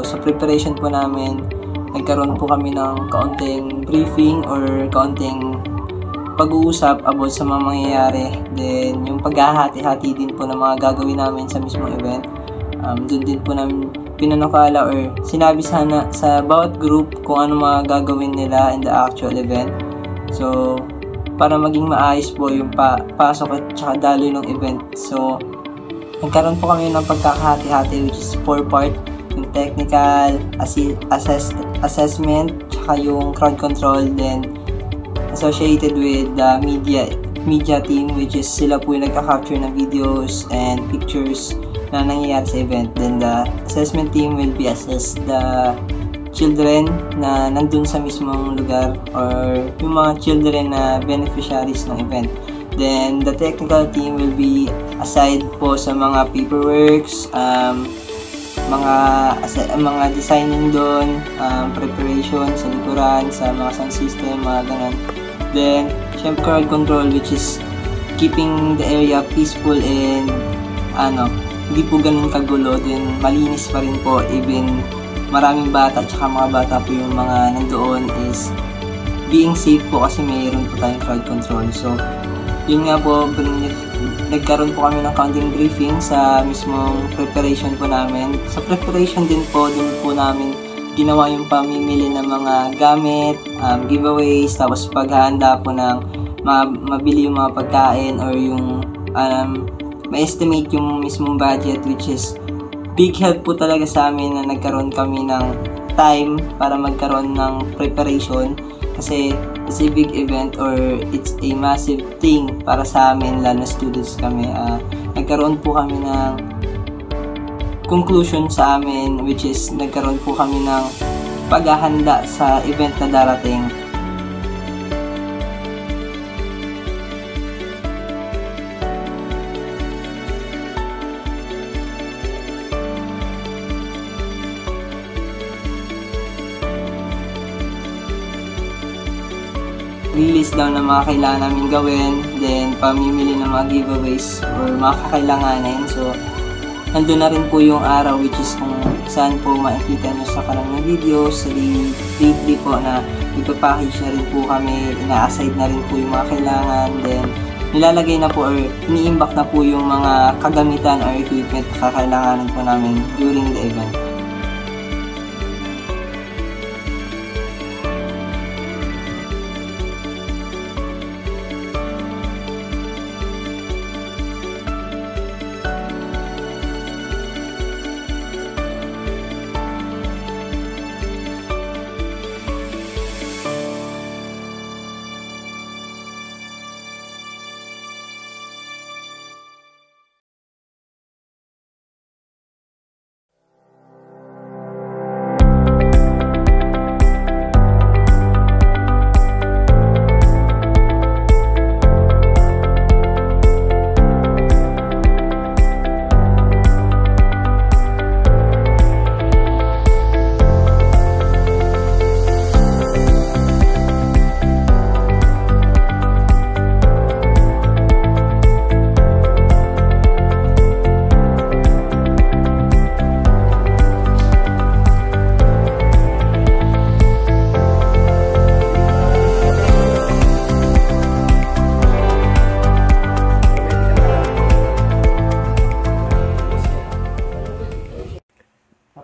sa preparation po namin, nagkaroon po kami ng kaunting briefing or kaunting pag-uusap about sa mga mangyayari. Then, yung paghahati-hati din po ng mga gagawin namin sa mismong event. Doon din po namin pinanukala or sinabi sana sa bawat group kung ano mga gagawin nila in the actual event. So, para maging maayos po yung pasok at saka daloy ng event. So, nagkaroon po kami ng pagkakahati-hati which is 4 part. Yung technical, assessment, tsaka yung crowd control, then associated with the media team which is sila po yung nagka-capture ng videos and pictures na nangyayari sa event. Then the assessment team will be assess the children na nandun sa mismong lugar or yung mga children na beneficiaries ng event. Then the technical team will be aside po sa mga paperworks, mga designing doon, preparation sa likuran, sa mga sound system, mga ganun. Then syempre crowd control which is keeping the area peaceful and hindi po ganun kagulo, then malinis pa rin po, even maraming bata tsaka mga bata po yung mga nandoon is being safe po kasi mayroon po tayong crowd control. So yun nga po, nagkaroon po kami ng counting briefing sa mismong preparation po namin. Sa preparation din po, dun po namin ginawa yung pamimili ng mga gamit, giveaways, tapos paghahanda po ng mabili yung mga pagkain or yung ma-estimate yung mismong budget, which is big help po talaga sa amin na nagkaroon kami ng time para magkaroon ng preparation kasi it's a big event or it's a massive thing para sa amin, lalo na students kami. Nagkaroon po kami ng conclusion sa amin which is nagkaroon po kami ng paghahanda sa event na darating. Release daw ng mga kailangan namin gawin, then pamimili ng mga giveaways or mga kakailanganin. So, nandun na rin po yung araw which is kung saan po makikita nyo sa kalang na videos, lately po na ipapackage na rin po kami, ina-aside na rin po yung mga kailangan, then nilalagay na po or iniimbak na po yung mga kagamitan or equipment na kakailanganin po namin during the event.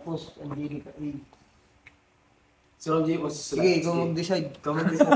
Tapos, hindi ka So, hindi ko sige, ikaw mag-decide. Ikaw mag-decide.